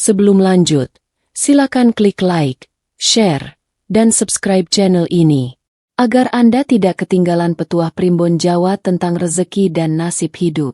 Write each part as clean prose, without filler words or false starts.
Sebelum lanjut, silakan klik like, share, dan subscribe channel ini, agar Anda tidak ketinggalan petuah Primbon Jawa tentang rezeki dan nasib hidup.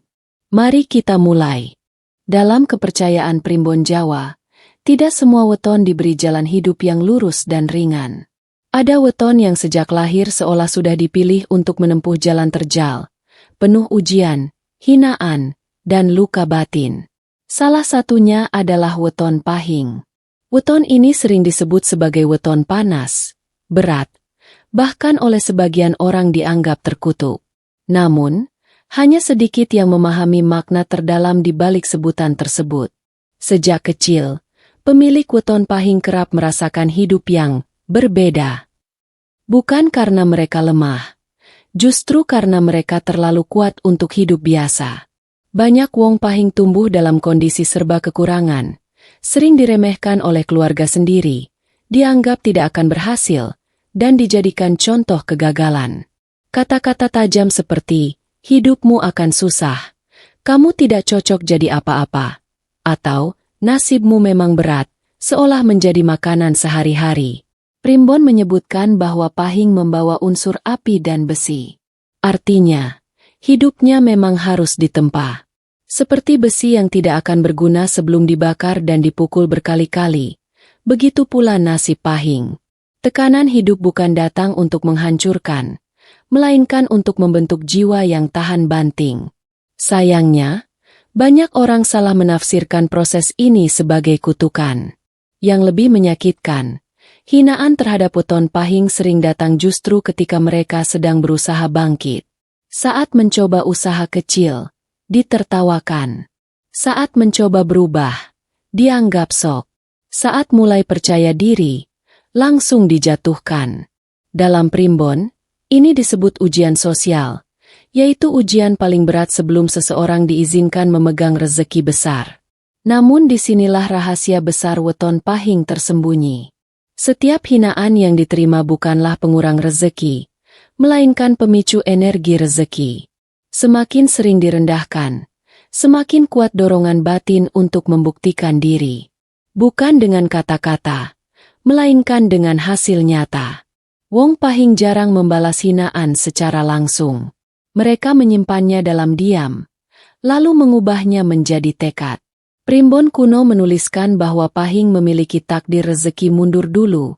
Mari kita mulai. Dalam kepercayaan Primbon Jawa, tidak semua weton diberi jalan hidup yang lurus dan ringan. Ada weton yang sejak lahir seolah sudah dipilih untuk menempuh jalan terjal, penuh ujian, hinaan, dan luka batin. Salah satunya adalah weton pahing. Weton ini sering disebut sebagai weton panas, berat, bahkan oleh sebagian orang dianggap terkutuk. Namun, hanya sedikit yang memahami makna terdalam di balik sebutan tersebut. Sejak kecil, pemilik weton pahing kerap merasakan hidup yang berbeda. Bukan karena mereka lemah, justru karena mereka terlalu kuat untuk hidup biasa. Banyak wong pahing tumbuh dalam kondisi serba kekurangan, sering diremehkan oleh keluarga sendiri, dianggap tidak akan berhasil, dan dijadikan contoh kegagalan. Kata-kata tajam seperti, hidupmu akan susah, kamu tidak cocok jadi apa-apa, atau nasibmu memang berat, seolah menjadi makanan sehari-hari. Primbon menyebutkan bahwa pahing membawa unsur api dan besi. Artinya, hidupnya memang harus ditempa. Seperti besi yang tidak akan berguna sebelum dibakar dan dipukul berkali-kali, begitu pula nasib pahing. Tekanan hidup bukan datang untuk menghancurkan, melainkan untuk membentuk jiwa yang tahan banting. Sayangnya, banyak orang salah menafsirkan proses ini sebagai kutukan. Yang lebih menyakitkan, hinaan terhadap weton pahing sering datang justru ketika mereka sedang berusaha bangkit. Saat mencoba usaha kecil, ditertawakan. Saat mencoba berubah, dianggap sok. Saat mulai percaya diri, langsung dijatuhkan. Dalam Primbon, ini disebut ujian sosial, yaitu ujian paling berat sebelum seseorang diizinkan memegang rezeki besar. Namun disinilah rahasia besar weton pahing tersembunyi. Setiap hinaan yang diterima bukanlah pengurang rezeki, melainkan pemicu energi rezeki. Semakin sering direndahkan, semakin kuat dorongan batin untuk membuktikan diri. Bukan dengan kata-kata, melainkan dengan hasil nyata. Wong pahing jarang membalas hinaan secara langsung. Mereka menyimpannya dalam diam, lalu mengubahnya menjadi tekad. Primbon kuno menuliskan bahwa pahing memiliki takdir rezeki mundur dulu,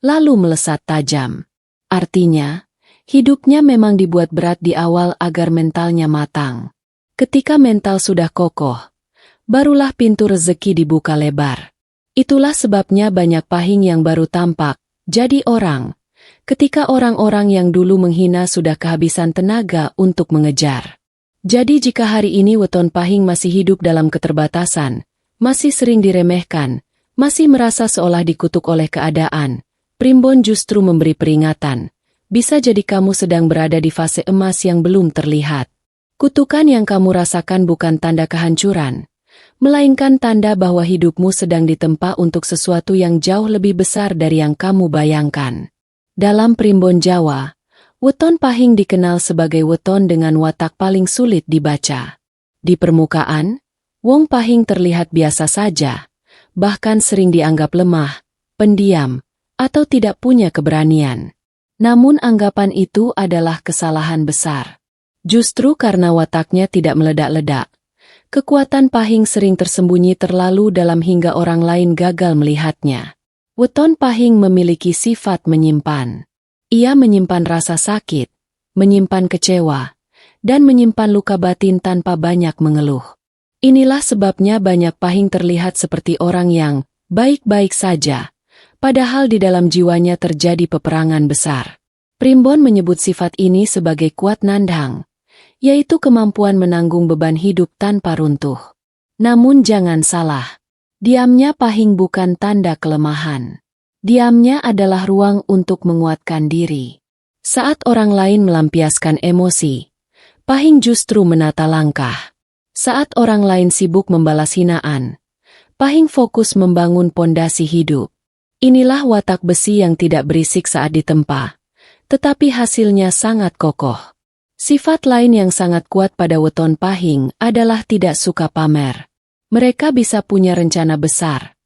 lalu melesat tajam. Artinya, hidupnya memang dibuat berat di awal agar mentalnya matang. Ketika mental sudah kokoh, barulah pintu rezeki dibuka lebar. Itulah sebabnya banyak pahing yang baru tampak, jadi orang, ketika orang-orang yang dulu menghina sudah kehabisan tenaga untuk mengejar. Jadi jika hari ini weton pahing masih hidup dalam keterbatasan, masih sering diremehkan, masih merasa seolah dikutuk oleh keadaan, Primbon justru memberi peringatan. Bisa jadi kamu sedang berada di fase emas yang belum terlihat. Kutukan yang kamu rasakan bukan tanda kehancuran, melainkan tanda bahwa hidupmu sedang ditempa untuk sesuatu yang jauh lebih besar dari yang kamu bayangkan. Dalam Primbon Jawa, weton pahing dikenal sebagai weton dengan watak paling sulit dibaca. Di permukaan, wong pahing terlihat biasa saja, bahkan sering dianggap lemah, pendiam, atau tidak punya keberanian. Namun anggapan itu adalah kesalahan besar. Justru karena wataknya tidak meledak-ledak, kekuatan pahing sering tersembunyi terlalu dalam hingga orang lain gagal melihatnya. Weton pahing memiliki sifat menyimpan. Ia menyimpan rasa sakit, menyimpan kecewa, dan menyimpan luka batin tanpa banyak mengeluh. Inilah sebabnya banyak pahing terlihat seperti orang yang baik-baik saja, padahal di dalam jiwanya terjadi peperangan besar. Primbon menyebut sifat ini sebagai kuat nandhang, yaitu kemampuan menanggung beban hidup tanpa runtuh. Namun jangan salah, diamnya pahing bukan tanda kelemahan. Diamnya adalah ruang untuk menguatkan diri. Saat orang lain melampiaskan emosi, pahing justru menata langkah. Saat orang lain sibuk membalas hinaan, pahing fokus membangun pondasi hidup. Inilah watak besi yang tidak berisik saat ditempa, tetapi hasilnya sangat kokoh. Sifat lain yang sangat kuat pada weton pahing adalah tidak suka pamer. Mereka bisa punya rencana besar,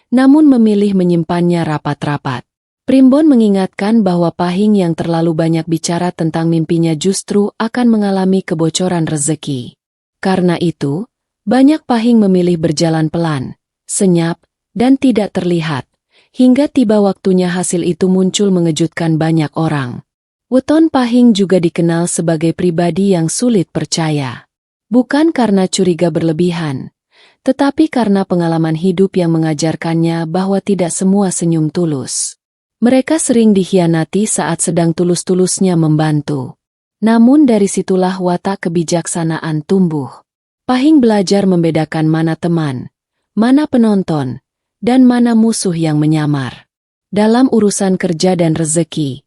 namun memilih menyimpannya rapat-rapat. Primbon mengingatkan bahwa Pahing yang terlalu banyak bicara tentang mimpinya justru akan mengalami kebocoran rezeki. Karena itu, banyak Pahing memilih berjalan pelan, senyap, dan tidak terlihat, hingga tiba waktunya hasil itu muncul mengejutkan banyak orang. Weton Pahing juga dikenal sebagai pribadi yang sulit percaya. Bukan karena curiga berlebihan, tetapi karena pengalaman hidup yang mengajarkannya bahwa tidak semua senyum tulus. Mereka sering dikhianati saat sedang tulus-tulusnya membantu. Namun dari situlah watak kebijaksanaan tumbuh. Pahing belajar membedakan mana teman, mana penonton, dan mana musuh yang menyamar. Dalam urusan kerja dan rezeki,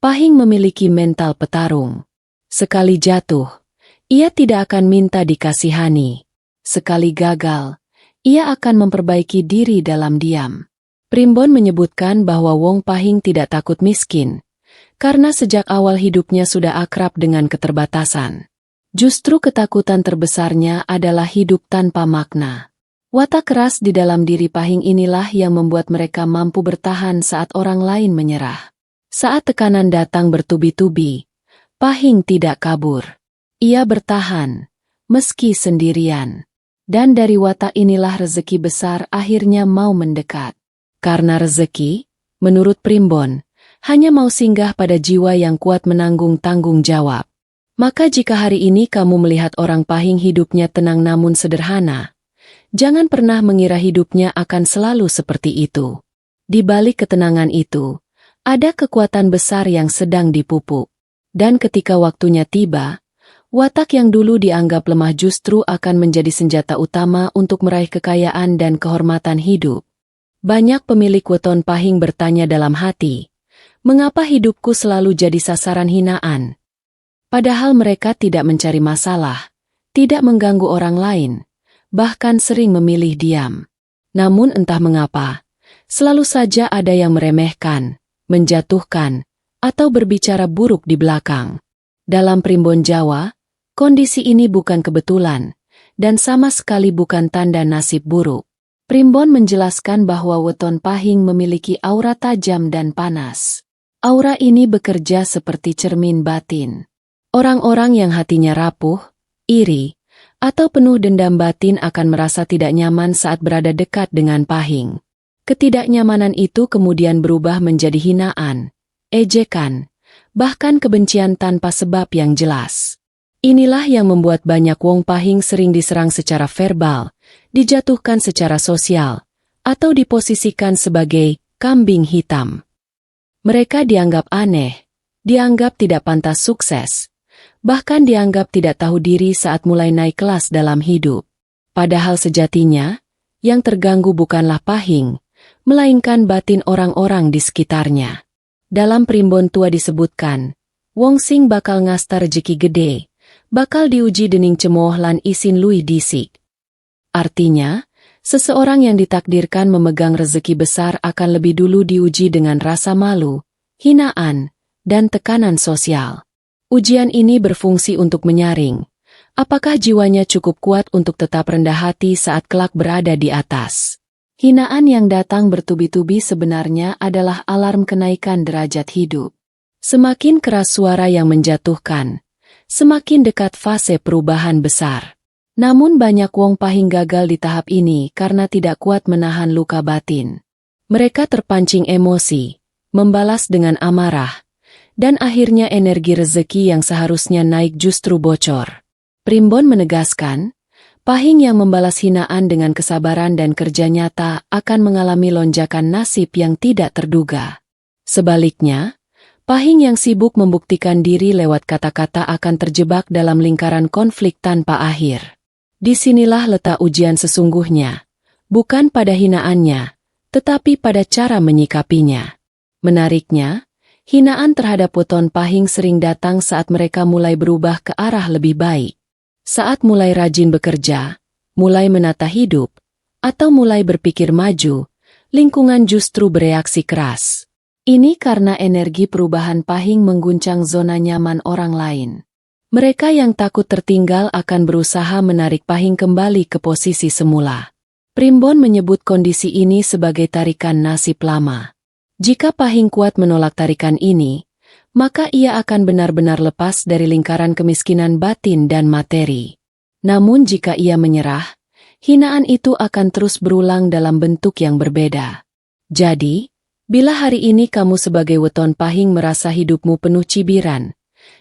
Pahing memiliki mental petarung. Sekali jatuh, ia tidak akan minta dikasihani. Sekali gagal, ia akan memperbaiki diri dalam diam. Primbon menyebutkan bahwa Wong Pahing tidak takut miskin, karena sejak awal hidupnya sudah akrab dengan keterbatasan. Justru ketakutan terbesarnya adalah hidup tanpa makna. Watak keras di dalam diri Pahing inilah yang membuat mereka mampu bertahan saat orang lain menyerah. Saat tekanan datang bertubi-tubi, Pahing tidak kabur. Ia bertahan, meski sendirian. Dan dari watak inilah rezeki besar akhirnya mau mendekat. Karena rezeki, menurut Primbon, hanya mau singgah pada jiwa yang kuat menanggung tanggung jawab. Maka jika hari ini kamu melihat orang Pahing hidupnya tenang namun sederhana, jangan pernah mengira hidupnya akan selalu seperti itu. Di balik ketenangan itu, ada kekuatan besar yang sedang dipupuk. Dan ketika waktunya tiba, watak yang dulu dianggap lemah justru akan menjadi senjata utama untuk meraih kekayaan dan kehormatan hidup. Banyak pemilik weton Pahing bertanya dalam hati, mengapa hidupku selalu jadi sasaran hinaan? Padahal mereka tidak mencari masalah, tidak mengganggu orang lain, bahkan sering memilih diam. Namun entah mengapa, selalu saja ada yang meremehkan, menjatuhkan, atau berbicara buruk di belakang. Dalam Primbon Jawa, kondisi ini bukan kebetulan, dan sama sekali bukan tanda nasib buruk. Primbon menjelaskan bahwa weton Pahing memiliki aura tajam dan panas. Aura ini bekerja seperti cermin batin. Orang-orang yang hatinya rapuh, iri, atau penuh dendam batin akan merasa tidak nyaman saat berada dekat dengan Pahing. Ketidaknyamanan itu kemudian berubah menjadi hinaan, ejekan, bahkan kebencian tanpa sebab yang jelas. Inilah yang membuat banyak Wong Pahing sering diserang secara verbal, dijatuhkan secara sosial, atau diposisikan sebagai kambing hitam. Mereka dianggap aneh, dianggap tidak pantas sukses, bahkan dianggap tidak tahu diri saat mulai naik kelas dalam hidup. Padahal sejatinya, yang terganggu bukanlah Pahing, melainkan batin orang-orang di sekitarnya. Dalam Primbon Tua disebutkan, Wong Sing bakal ngasta rejeki gede, bakal diuji dening cemoh lan isin lui disik. Artinya, seseorang yang ditakdirkan memegang rezeki besar akan lebih dulu diuji dengan rasa malu, hinaan, dan tekanan sosial. Ujian ini berfungsi untuk menyaring, apakah jiwanya cukup kuat untuk tetap rendah hati saat kelak berada di atas. Hinaan yang datang bertubi-tubi sebenarnya adalah alarm kenaikan derajat hidup. Semakin keras suara yang menjatuhkan, semakin dekat fase perubahan besar. Namun banyak Wong Pahing gagal di tahap ini karena tidak kuat menahan luka batin. Mereka terpancing emosi, membalas dengan amarah, dan akhirnya energi rezeki yang seharusnya naik justru bocor. Primbon menegaskan, Pahing yang membalas hinaan dengan kesabaran dan kerja nyata akan mengalami lonjakan nasib yang tidak terduga. Sebaliknya, Pahing yang sibuk membuktikan diri lewat kata-kata akan terjebak dalam lingkaran konflik tanpa akhir. Disinilah letak ujian sesungguhnya, bukan pada hinaannya, tetapi pada cara menyikapinya. Menariknya, hinaan terhadap weton Pahing sering datang saat mereka mulai berubah ke arah lebih baik. Saat mulai rajin bekerja, mulai menata hidup, atau mulai berpikir maju, lingkungan justru bereaksi keras. Ini karena energi perubahan Pahing mengguncang zona nyaman orang lain. Mereka yang takut tertinggal akan berusaha menarik Pahing kembali ke posisi semula. Primbon menyebut kondisi ini sebagai tarikan nasib lama. Jika Pahing kuat menolak tarikan ini, maka ia akan benar-benar lepas dari lingkaran kemiskinan batin dan materi. Namun jika ia menyerah, hinaan itu akan terus berulang dalam bentuk yang berbeda. Jadi, bila hari ini kamu sebagai weton Pahing merasa hidupmu penuh cibiran,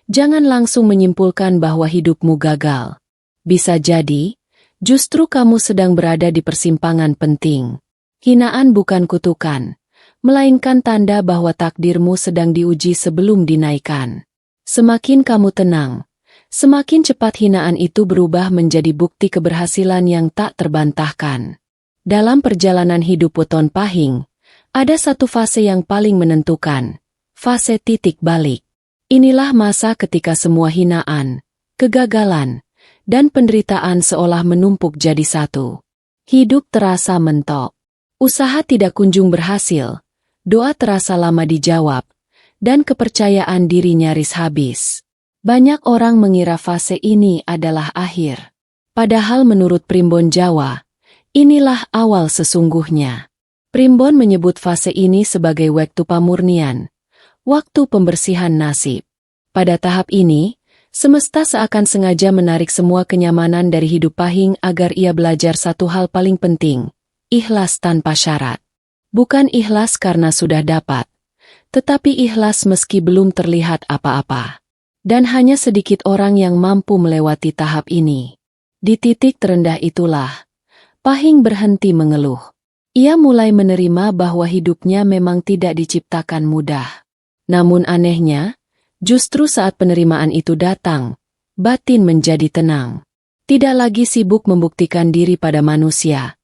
jangan langsung menyimpulkan bahwa hidupmu gagal. Bisa jadi, justru kamu sedang berada di persimpangan penting. Hinaan bukan kutukan, melainkan tanda bahwa takdirmu sedang diuji sebelum dinaikkan. Semakin kamu tenang, semakin cepat hinaan itu berubah menjadi bukti keberhasilan yang tak terbantahkan. Dalam perjalanan hidup weton Pahing, ada satu fase yang paling menentukan, fase titik balik. Inilah masa ketika semua hinaan, kegagalan, dan penderitaan seolah menumpuk jadi satu. Hidup terasa mentok. Usaha tidak kunjung berhasil, doa terasa lama dijawab, dan kepercayaan diri nyaris habis. Banyak orang mengira fase ini adalah akhir. Padahal menurut Primbon Jawa, inilah awal sesungguhnya. Primbon menyebut fase ini sebagai waktu pamurnian, waktu pembersihan nasib. Pada tahap ini, semesta seakan sengaja menarik semua kenyamanan dari hidup Pahing agar ia belajar satu hal paling penting, ikhlas tanpa syarat. Bukan ikhlas karena sudah dapat, tetapi ikhlas meski belum terlihat apa-apa. Dan hanya sedikit orang yang mampu melewati tahap ini. Di titik terendah itulah, Pahing berhenti mengeluh. Ia mulai menerima bahwa hidupnya memang tidak diciptakan mudah. Namun anehnya, justru saat penerimaan itu datang, batin menjadi tenang. Tidak lagi sibuk membuktikan diri pada manusia,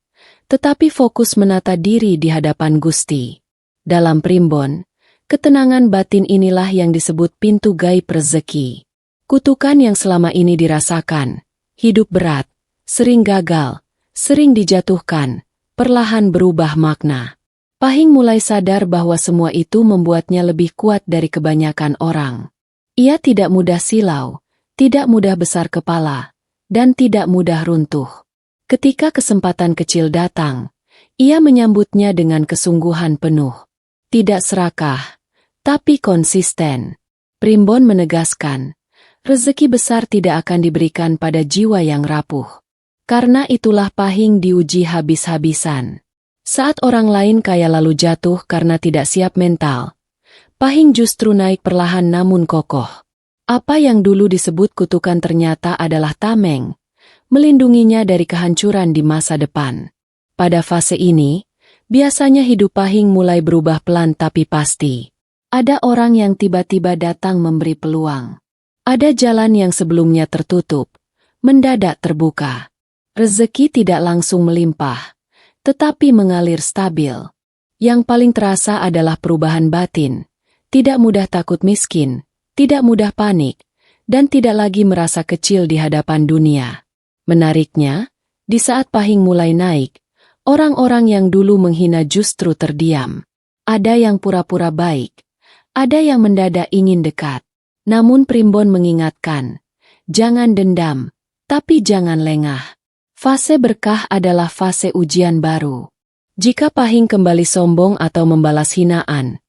tetapi fokus menata diri di hadapan Gusti. Dalam Primbon, ketenangan batin inilah yang disebut pintu gaib rezeki. Kutukan yang selama ini dirasakan, hidup berat, sering gagal, sering dijatuhkan, perlahan berubah makna. Pahing mulai sadar bahwa semua itu membuatnya lebih kuat dari kebanyakan orang. Ia tidak mudah silau, tidak mudah besar kepala, dan tidak mudah runtuh. Ketika kesempatan kecil datang, ia menyambutnya dengan kesungguhan penuh. Tidak serakah, tapi konsisten. Primbon menegaskan, rezeki besar tidak akan diberikan pada jiwa yang rapuh. Karena itulah Pahing diuji habis-habisan. Saat orang lain kaya lalu jatuh karena tidak siap mental, Pahing justru naik perlahan namun kokoh. Apa yang dulu disebut kutukan ternyata adalah tameng, melindunginya dari kehancuran di masa depan. Pada fase ini, biasanya hidup Pahing mulai berubah pelan tapi pasti. Ada orang yang tiba-tiba datang memberi peluang. Ada jalan yang sebelumnya tertutup, mendadak terbuka. Rezeki tidak langsung melimpah, tetapi mengalir stabil. Yang paling terasa adalah perubahan batin. Tidak mudah takut miskin, tidak mudah panik, dan tidak lagi merasa kecil di hadapan dunia. Menariknya, di saat Pahing mulai naik, orang-orang yang dulu menghina justru terdiam. Ada yang pura-pura baik, ada yang mendadak ingin dekat. Namun Primbon mengingatkan, jangan dendam, tapi jangan lengah. Fase berkah adalah fase ujian baru. Jika Pahing kembali sombong atau membalas hinaan,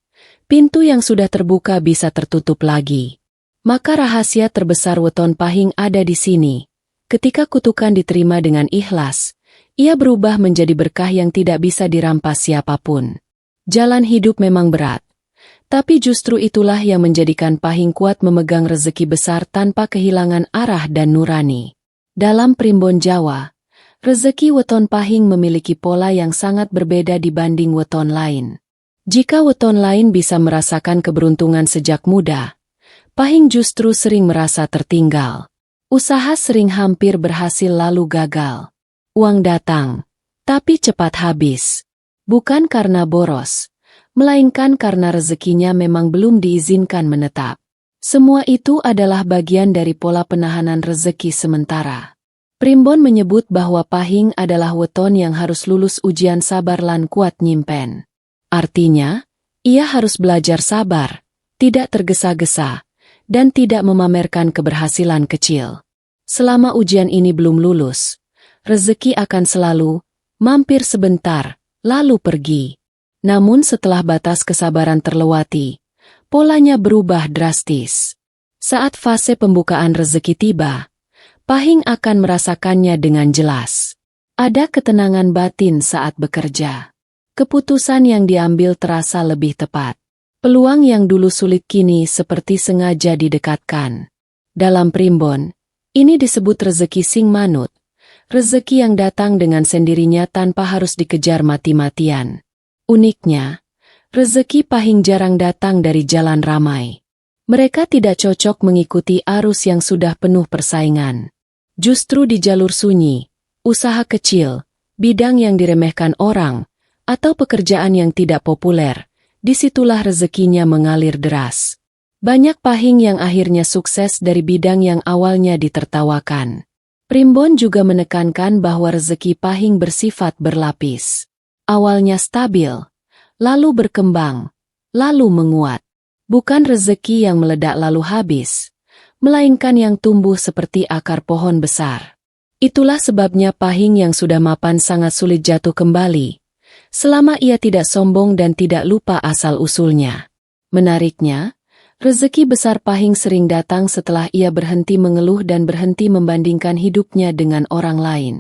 pintu yang sudah terbuka bisa tertutup lagi. Maka rahasia terbesar weton Pahing ada di sini. Ketika kutukan diterima dengan ikhlas, ia berubah menjadi berkah yang tidak bisa dirampas siapapun. Jalan hidup memang berat, tapi justru itulah yang menjadikan Pahing kuat memegang rezeki besar tanpa kehilangan arah dan nurani. Dalam Primbon Jawa, rezeki weton Pahing memiliki pola yang sangat berbeda dibanding weton lain. Jika weton lain bisa merasakan keberuntungan sejak muda, Pahing justru sering merasa tertinggal. Usaha sering hampir berhasil lalu gagal. Uang datang, tapi cepat habis. Bukan karena boros, melainkan karena rezekinya memang belum diizinkan menetap. Semua itu adalah bagian dari pola penahanan rezeki sementara. Primbon menyebut bahwa Pahing adalah weton yang harus lulus ujian sabar lan kuat nyimpen. Artinya, ia harus belajar sabar, tidak tergesa-gesa, dan tidak memamerkan keberhasilan kecil. Selama ujian ini belum lulus, rezeki akan selalu mampir sebentar, lalu pergi. Namun setelah batas kesabaran terlewati, polanya berubah drastis. Saat fase pembukaan rezeki tiba, Pahing akan merasakannya dengan jelas. Ada ketenangan batin saat bekerja. Keputusan yang diambil terasa lebih tepat. Peluang yang dulu sulit kini seperti sengaja didekatkan. Dalam primbon, ini disebut rezeki sing manut. Rezeki yang datang dengan sendirinya tanpa harus dikejar mati-matian. Uniknya, rezeki Pahing jarang datang dari jalan ramai. Mereka tidak cocok mengikuti arus yang sudah penuh persaingan. Justru di jalur sunyi, usaha kecil, bidang yang diremehkan orang, atau pekerjaan yang tidak populer, disitulah rezekinya mengalir deras. Banyak Pahing yang akhirnya sukses dari bidang yang awalnya ditertawakan. Primbon juga menekankan bahwa rezeki Pahing bersifat berlapis. Awalnya stabil, lalu berkembang, lalu menguat. Bukan rezeki yang meledak lalu habis, melainkan yang tumbuh seperti akar pohon besar. Itulah sebabnya Pahing yang sudah mapan sangat sulit jatuh kembali, selama ia tidak sombong dan tidak lupa asal-usulnya. Menariknya, rezeki besar Pahing sering datang setelah ia berhenti mengeluh dan berhenti membandingkan hidupnya dengan orang lain.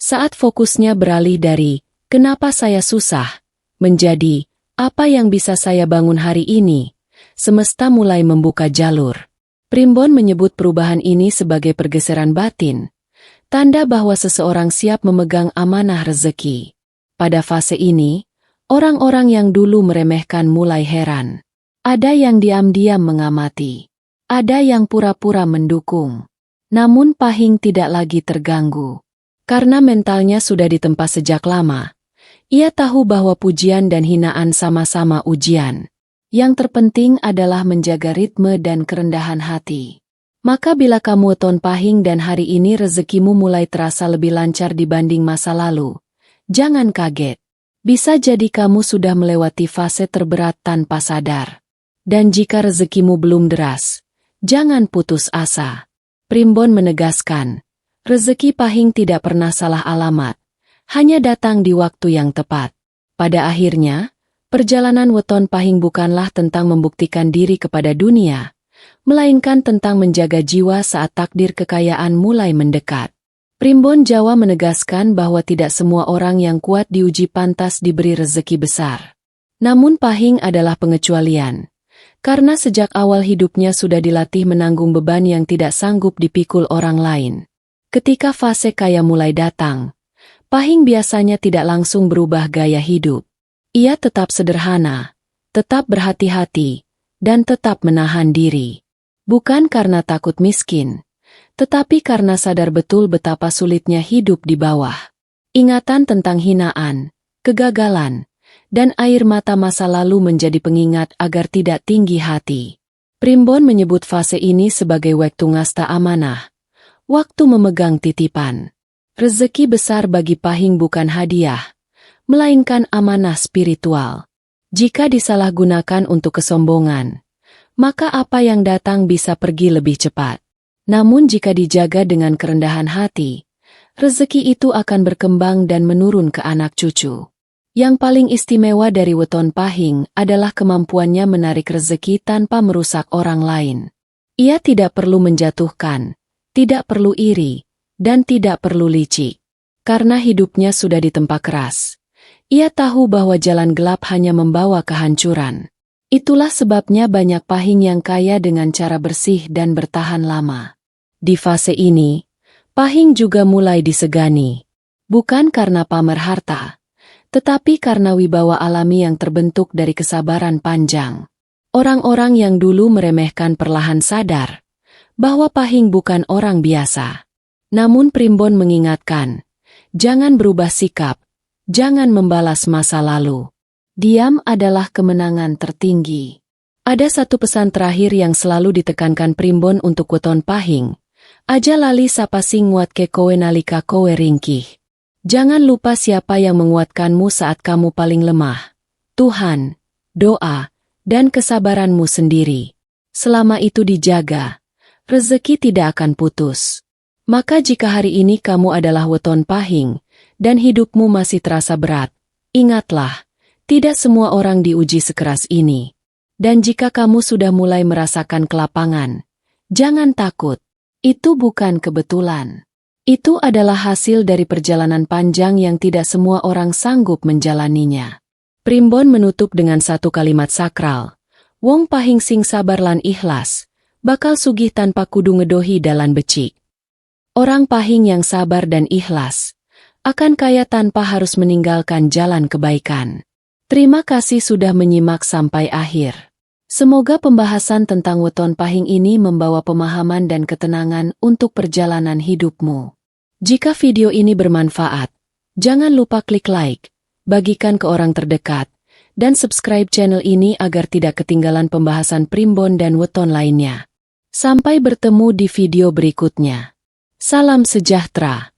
Saat fokusnya beralih dari, "Kenapa saya susah?" menjadi, "Apa yang bisa saya bangun hari ini?" semesta mulai membuka jalur. Primbon menyebut perubahan ini sebagai pergeseran batin, tanda bahwa seseorang siap memegang amanah rezeki. Pada fase ini, orang-orang yang dulu meremehkan mulai heran. Ada yang diam-diam mengamati. Ada yang pura-pura mendukung. Namun Pahing tidak lagi terganggu. Karena mentalnya sudah ditempa sejak lama. Ia tahu bahwa pujian dan hinaan sama-sama ujian. Yang terpenting adalah menjaga ritme dan kerendahan hati. Maka bila kamu weton Pahing dan hari ini rezekimu mulai terasa lebih lancar dibanding masa lalu, jangan kaget. Bisa jadi kamu sudah melewati fase terberat tanpa sadar. Dan jika rezekimu belum deras, jangan putus asa. Primbon menegaskan, rezeki Pahing tidak pernah salah alamat. Hanya datang di waktu yang tepat. Pada akhirnya, perjalanan weton Pahing bukanlah tentang membuktikan diri kepada dunia, melainkan tentang menjaga jiwa saat takdir kekayaan mulai mendekat. Primbon Jawa menegaskan bahwa tidak semua orang yang kuat diuji pantas diberi rezeki besar. Namun Pahing adalah pengecualian, karena sejak awal hidupnya sudah dilatih menanggung beban yang tidak sanggup dipikul orang lain. Ketika fase kaya mulai datang, Pahing biasanya tidak langsung berubah gaya hidup. Ia tetap sederhana, tetap berhati-hati, dan tetap menahan diri. Bukan karena takut miskin, tetapi karena sadar betul betapa sulitnya hidup di bawah. Ingatan tentang hinaan, kegagalan, dan air mata masa lalu menjadi pengingat agar tidak tinggi hati. Primbon menyebut fase ini sebagai waktu ngasta amanah, waktu memegang titipan. Rezeki besar bagi Pahing bukan hadiah, melainkan amanah spiritual. Jika disalahgunakan untuk kesombongan, maka apa yang datang bisa pergi lebih cepat. Namun jika dijaga dengan kerendahan hati, rezeki itu akan berkembang dan menurun ke anak cucu. Yang paling istimewa dari weton Pahing adalah kemampuannya menarik rezeki tanpa merusak orang lain. Ia tidak perlu menjatuhkan, tidak perlu iri, dan tidak perlu licik. Karena hidupnya sudah ditempa keras. Ia tahu bahwa jalan gelap hanya membawa kehancuran. Itulah sebabnya banyak Pahing yang kaya dengan cara bersih dan bertahan lama. Di fase ini, Pahing juga mulai disegani. Bukan karena pamer harta, tetapi karena wibawa alami yang terbentuk dari kesabaran panjang. Orang-orang yang dulu meremehkan perlahan sadar bahwa Pahing bukan orang biasa. Namun Primbon mengingatkan, jangan berubah sikap, jangan membalas masa lalu. Diam adalah kemenangan tertinggi. Ada satu pesan terakhir yang selalu ditekankan Primbon untuk weton Pahing. Aja lali sapa sing nguatke kowe nalika kowe ringkih. Jangan lupa siapa yang menguatkanmu saat kamu paling lemah. Tuhan, doa, dan kesabaranmu sendiri. Selama itu dijaga, rezeki tidak akan putus. Maka jika hari ini kamu adalah weton pahing, dan hidupmu masih terasa berat, ingatlah, tidak semua orang diuji sekeras ini. Dan jika kamu sudah mulai merasakan kelapangan, jangan takut. Itu bukan kebetulan. Itu adalah hasil dari perjalanan panjang yang tidak semua orang sanggup menjalaninya. Primbon menutup dengan satu kalimat sakral. Wong pahing sing sabar lan ikhlas, bakal sugih tanpa kudu ngedohi dalan becik. Orang pahing yang sabar dan ikhlas akan kaya tanpa harus meninggalkan jalan kebaikan. Terima kasih sudah menyimak sampai akhir. Semoga pembahasan tentang weton pahing ini membawa pemahaman dan ketenangan untuk perjalanan hidupmu. Jika video ini bermanfaat, jangan lupa klik like, bagikan ke orang terdekat, dan subscribe channel ini agar tidak ketinggalan pembahasan primbon dan weton lainnya. Sampai bertemu di video berikutnya. Salam sejahtera.